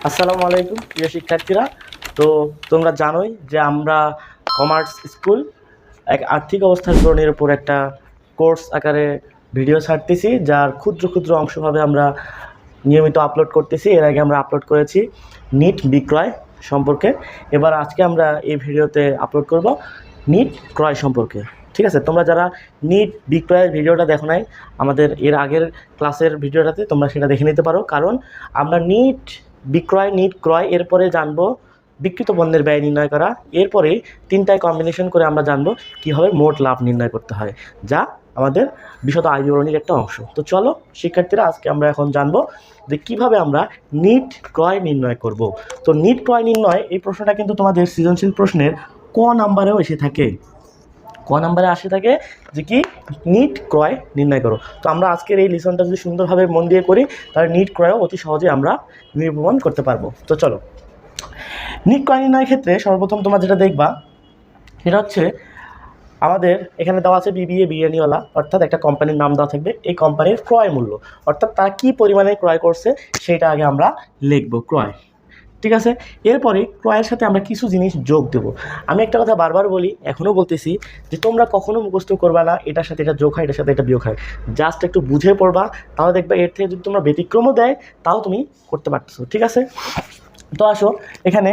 আসসালামু আলাইকুম প্রিয় শিক্ষার্থীরা। তো তোমরা জানোই যে আমরা কমার্স স্কুল এক আর্থিক অবস্থার গ্রহণের উপর একটা কোর্স আকারে ভিডিও ছাড়তেছি, যার ক্ষুদ্র ক্ষুদ্র অংশভাবে আমরা নিয়মিত আপলোড করতেছি। এর আগে আমরা আপলোড করেছি নিট বিক্রয় সম্পর্কে। এবার আজকে আমরা এই ভিডিওতে আপলোড করব নিট ক্রয় সম্পর্কে। ঠিক আছে, তোমরা যারা নিট বিক্রয়ের ভিডিওটা দেখো নাই আমাদের এর আগের ক্লাসের ভিডিওটাতে, তোমরা সেটা দেখে নিতে পারো। কারণ আমরা নিট বিক্রয়, নিট ক্রয়, এরপরে জানবো বিক্রিত পণ্যের ব্যয় নির্ণয় করা, এরপরে তিনটায় কম্বিনেশন করে আমরা জানবো কীভাবে মোট লাভ নির্ণয় করতে হয়, যা আমাদের বিশদ আয় বিবরণীর একটা অংশ। তো চলো শিক্ষার্থীরা, আজকে আমরা এখন জানবো যে কীভাবে আমরা নিট ক্রয় নির্ণয় করব। তো নিট ক্রয় নির্ণয় এই প্রশ্নটা কিন্তু তোমাদের সৃজনশীল প্রশ্নের ক নাম্বারেও এসে থাকে। ক নাম্বারে আসে থাকে যে কি নিট ক্রয় নির্ণয় করো। তো আমরা আজকের এই লিসনটা যদি সুন্দরভাবে মন দিয়ে করি, তাহলে নিট ক্রয়ও অতি সহজে আমরা নির্মাণ করতে পারবো। তো চলো, নিট ক্রয় নির্ণয়ের ক্ষেত্রে সর্বপ্রথম তোমরা যেটা দেখবা সেটা হচ্ছে আমাদের এখানে দেওয়া আছে বিবিএ বিরিয়ানিওয়ালা, অর্থাৎ একটা কোম্পানির নাম দেওয়া থাকবে, এই কোম্পানির ক্রয় মূল্য, অর্থাৎ তারা কী পরিমাণে ক্রয় করছে সেটা আগে আমরা লিখবো, ক্রয়। ঠিক আছে, এরপরে ক্রয়ের সাথে আমরা কিছু জিনিস যোগ দেব। আমি একটা কথা বারবার বলি, এখনও বলতেছি, যে তোমরা কখনো মুখস্থ করবা না এটার সাথে এটা যোগ হয়, এটার সাথে এটা বিয়োগ হয়। জাস্ট একটু বুঝে পড়বা, তাহলে দেখবা এর থেকে যদি তোমরা ব্যতিক্রমও দেয় তাও তুমি করতে পারতেছো। ঠিক আছে, তো আসো এখানে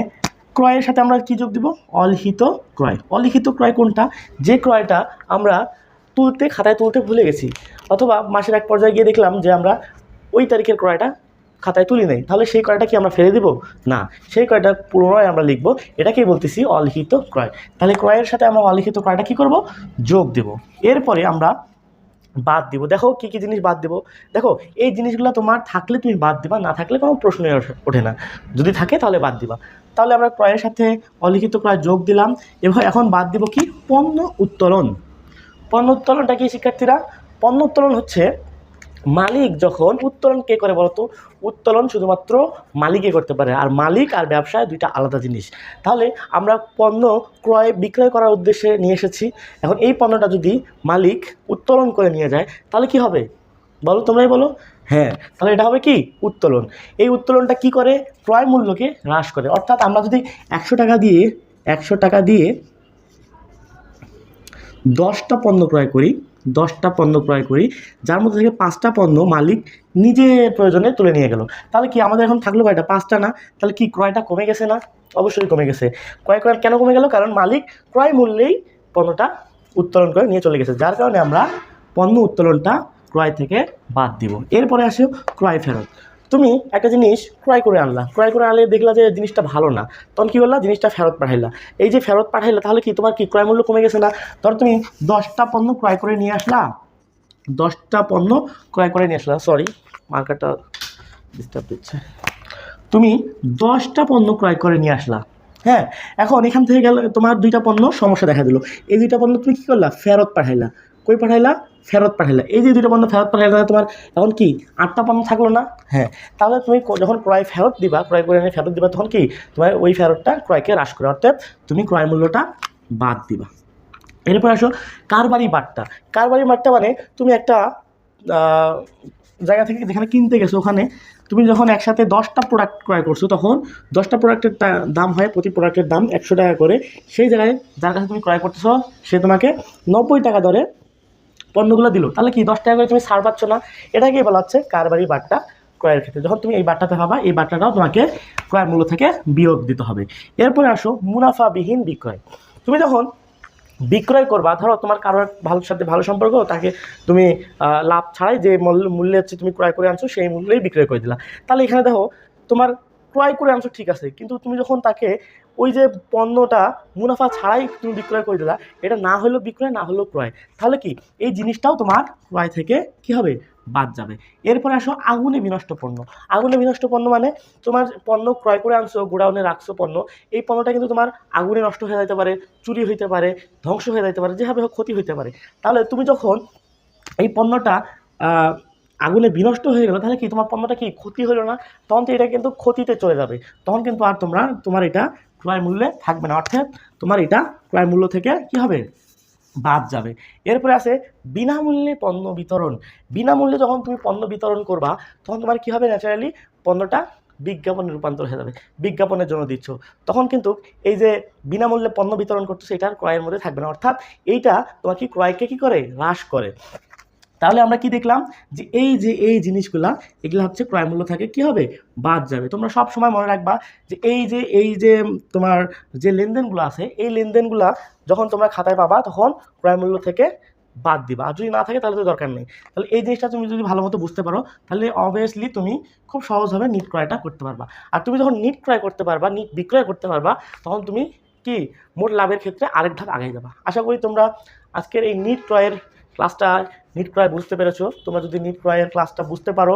ক্রয়ের সাথে আমরা কি যোগ দিব? অলিখিত ক্রয়। অলিখিত ক্রয় কোনটা? যে ক্রয়টা আমরা খাতায় তুলতে ভুলে গেছি, অথবা মাসের এক পর্যায়ে গিয়ে দেখলাম যে আমরা ওই তারিখের ক্রয়টা খাতায় তুলি নেই, তাহলে সেই ক্রয়টা কি আমরা ফেলে দিব? না, সেই ক্রয়টা পুনরায় আমরা লিখবো, এটাকেই বলতেছি অলিখিত ক্রয়। তাহলে ক্রয়ের সাথে আমরা অলিখিত ক্রয়টা কি করব? যোগ দেব। এরপরে আমরা বাদ দিব। দেখো কী কী জিনিস বাদ দেব। দেখো এই জিনিসগুলো তোমার থাকলে তুমি বাদ দিবা, না থাকলে কোনো প্রশ্নই ওঠে না। যদি থাকে তাহলে বাদ দিবা। তাহলে আমরা ক্রয়ের সাথে অলিখিত ক্রয় যোগ দিলাম। এবার এখন বাদ দিব কি? পণ্য উত্তোলন। পণ্য উত্তোলনটা কি শিক্ষার্থীরা? পণ্য উত্তোলন হচ্ছে মালিক যখন উত্তোলন কে করে বলতো? উত্তোলন শুধুমাত্র মালিকই করতে পারে, আর মালিক আর ব্যবসায় দুইটা আলাদা জিনিস। তাহলে আমরা পণ্য ক্রয় বিক্রয় করার উদ্দেশ্যে নিয়ে এসেছি, এখন এই পণ্যটা যদি মালিক উত্তোলন করে নিয়ে যায় তাহলে কি হবে বলো, তোমরাই বলো। হ্যাঁ, তাহলে এটা হবে কি? উত্তোলন। এই উত্তোলনটা কি করে? ক্রয় মূল্যকে হ্রাস করে। অর্থাৎ আমরা যদি 100 টাকা দিয়ে 10টা পণ্য ক্রয় করি, 10টা পণ্য ক্রয় করি, যার মধ্যে থেকে 5টা পণ্য মালিক নিজের প্রয়োজনে তুলে নিয়ে গেল, তাহলে কি আমাদের এখন থাকলো কয়টা? 5টা না? তাহলে কি ক্রয়টা কমে গেছে না? অবশ্যই কমে গেছে। ক্রয় কেন কমে গেল? কারণ মালিক ক্রয় মূল্যেই পণ্যটা উত্তোলন করে নিয়ে চলে গেছে, যার কারণে আমরা পণ্য উত্তোলনটা ক্রয় থেকে বাদ দিব। এরপরে আসে ক্রয় ফেরত। তুমি একটা জিনিস ক্রয় করে আনলা, ক্রয় করে আনলে দেখলা যে জিনিসটা ভালো না, তখন কী করলা? জিনিসটা ফেরত পাঠাইলা। এই যে ফেরত পাঠাইলা, তাহলে কি তোমার কি ক্রয় মূল্য কমে গেছে না? ধরো তুমি 10টা পণ্য ক্রয় করে নিয়ে আসলা, 10টা পণ্য ক্রয় করে নিয়ে আসলা, সরি মার্কারটা ডিস্টার্ব দিচ্ছে। তুমি 10টা পণ্য ক্রয় করে নিয়ে আসলা, হ্যাঁ, এখন এখান থেকে গেলে তোমার 2টা পণ্য সমস্যা দেখা দিল। এই 2টা পণ্য তুমি কী করলা? ফেরত পাঠাইলা। কই পাঠাইলা? ফেরত পাঠাইলা। এই যে 2টা পণ্য ফেরত পাঠাইলা, তোমার এখন কি 8টা পণ্য থাকলো না? হ্যাঁ, তাহলে তুমি যখন ক্রয় ফেরত দিবা, ক্রয় করে এনে ফেরত দিবা, তখন কি তোমার ওই ফেরতটা ক্রয়কে হ্রাস করে, অর্থাৎ তুমি ক্রয় মূল্যটা বাদ দিবা। এরপর আসো কারবারি বাট্টা। কারবারি বাট্টা মানে তুমি একটা জায়গা থেকে যেখানে কিনতে গেছো, ওখানে তুমি যখন একসাথে 10টা প্রোডাক্ট ক্রয় করছো, তখন 10টা প্রোডাক্টের দাম হয়, প্রতি প্রোডাক্টের দাম 100 টাকা করে। সেই জায়গায় যার কাছে তুমি ক্রয় করতেছো সে তোমাকে 90 টাকা দরে পণ্যগুলো দিল, তাহলে কি 10 টাকা করে তুমি ছাড় পাচ্ছ না? এটাকেই বলা হচ্ছে কারবারি বাট্টা ক্রয়ের ক্ষেত্রে। যখন তুমি এই বাট্টাতে পাবা, এই বাট্টাটাও তোমাকে ক্রয়ের মূল্য থেকে বিয়োগ দিতে হবে। এরপরে আসো মুনাফাবিহীন বিক্রয়। তুমি যখন বিক্রয় করবা, ধরো তোমার কারোর সাথে ভালো সম্পর্ক, তাকে তুমি লাভ ছাড়াই যে মূল্যে হচ্ছে তুমি ক্রয় করে আনছো সেই মূল্যেই বিক্রয় করে দিলা। তাহলে এখানে দেখো তোমার ক্রয় করে আনছো ঠিক আছে, কিন্তু তুমি যখন তাকে ওই যে পণ্যটা মুনাফা ছাড়াই তুমি বিক্রয় করে দিলা, এটা না হলেও বিক্রয়, না হলেও ক্রয়, তাহলে কি এই জিনিসটাও তোমার ক্রয় থেকে কি হবে? বাদ যাবে। এরপরে আসো আগুনে বিনষ্ট পণ্য। আগুনে বিনষ্ট পণ্য মানে তোমার পণ্য ক্রয় করে আনছো, গোডাউনে রাখছো পণ্য, এই পণ্যটা কিন্তু তোমার আগুনে নষ্ট হয়ে যেতে পারে, চুরি হইতে পারে, ধ্বংস হয়ে যেতে পারে, যেভাবে হোক ক্ষতি হইতে পারে। তাহলে তুমি যখন এই পণ্যটা আগুনে বিনষ্ট হয়ে গেল, তাহলে কি তোমার পণ্যটা কি ক্ষতি হলো না? তখন তো এটা কিন্তু ক্ষতিতে চলে যাবে, তখন কিন্তু আর তোমার এটা ক্রয় মূল্যে থাকবে না, অর্থাৎ তোমার এটা ক্রয় মূল্য থেকে কি হবে? বাদ যাবে। এরপরে আছে বিনামূল্যে পণ্য বিতরণ। বিনামূল্যে যখন তুমি পণ্য বিতরণ করবা, তখন তোমার কী হবে? ন্যাচারালি পণ্যটা বিজ্ঞাপনে রূপান্তর হয়ে যাবে, বিজ্ঞাপনের জন্য দিচ্ছ, তখন কিন্তু এই যে বিনামূল্যে পণ্য বিতরণ করতেছে এটার ক্রয়ের মধ্যে থাকবে না, অর্থাৎ এইটা তোমার কি ক্রয়কে কী করে, হ্রাস করে। তাহলে আমরা কি দেখলাম যে এই জিনিসগুলা এগুলো হচ্ছে ক্রয় মূল্য থেকে কি হবে, বাদ যাবে। তোমরা সব সময় মনে রাখবা যে এই যে তোমার যে লেনদেনগুলো আছে এই লেনদেনগুলা যখন তোমরা খাতায় পাবা তখন ক্রয় মূল্য থেকে বাদ দিবা, আর যদি না থাকে তাহলে তো দরকার নেই। তাহলে এই জিনিসটা তুমি যদি ভালো মতো বুঝতে পারো তাহলে অবভিয়াসলি তুমি খুব সহজভাবে নিট ক্রয়টা করতে পারবা। আর তুমি যখন নিট ক্রয় করতে পারবা, নিট বিক্রয় করতে পারবা, তখন তুমি কি মোট লাভের ক্ষেত্রে আরেক ধাপ আগাই যাবা। আশা করি তোমরা আজকের এই নিট ক্রয়ের ক্লাসটা, নিট ক্রয় বুঝতে পেরেছো। তোমরা যদি নিট ক্রয়ের ক্লাসটা বুঝতে পারো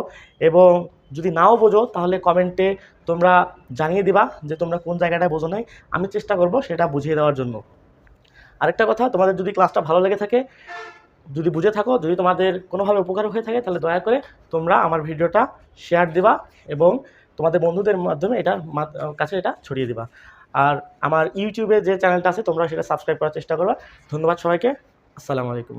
এবং যদি নাও বোঝো তাহলে কমেন্টে তোমরা জানিয়ে দিবা যে তোমরা কোন জায়গাটায় বোঝো নাই, আমি চেষ্টা করব সেটা বুঝিয়ে দেওয়ার জন্য। আরেকটা কথা, তোমাদের যদি ক্লাসটা ভালো লেগে থাকে, যদি বুঝে থাকো, যদি তোমাদের কোনোভাবে উপকার হয়ে থাকে, তাহলে দয়া করে তোমরা আমার ভিডিওটা শেয়ার দিবা এবং তোমাদের বন্ধুদের মাধ্যমে কাছে এটা ছড়িয়ে দিবা। আর আমার ইউটিউবে যে চ্যানেলটা আছে তোমরা সেটা সাবস্ক্রাইব করার চেষ্টা করবা। ধন্যবাদ সবাইকে, আসসালামু আলাইকুম।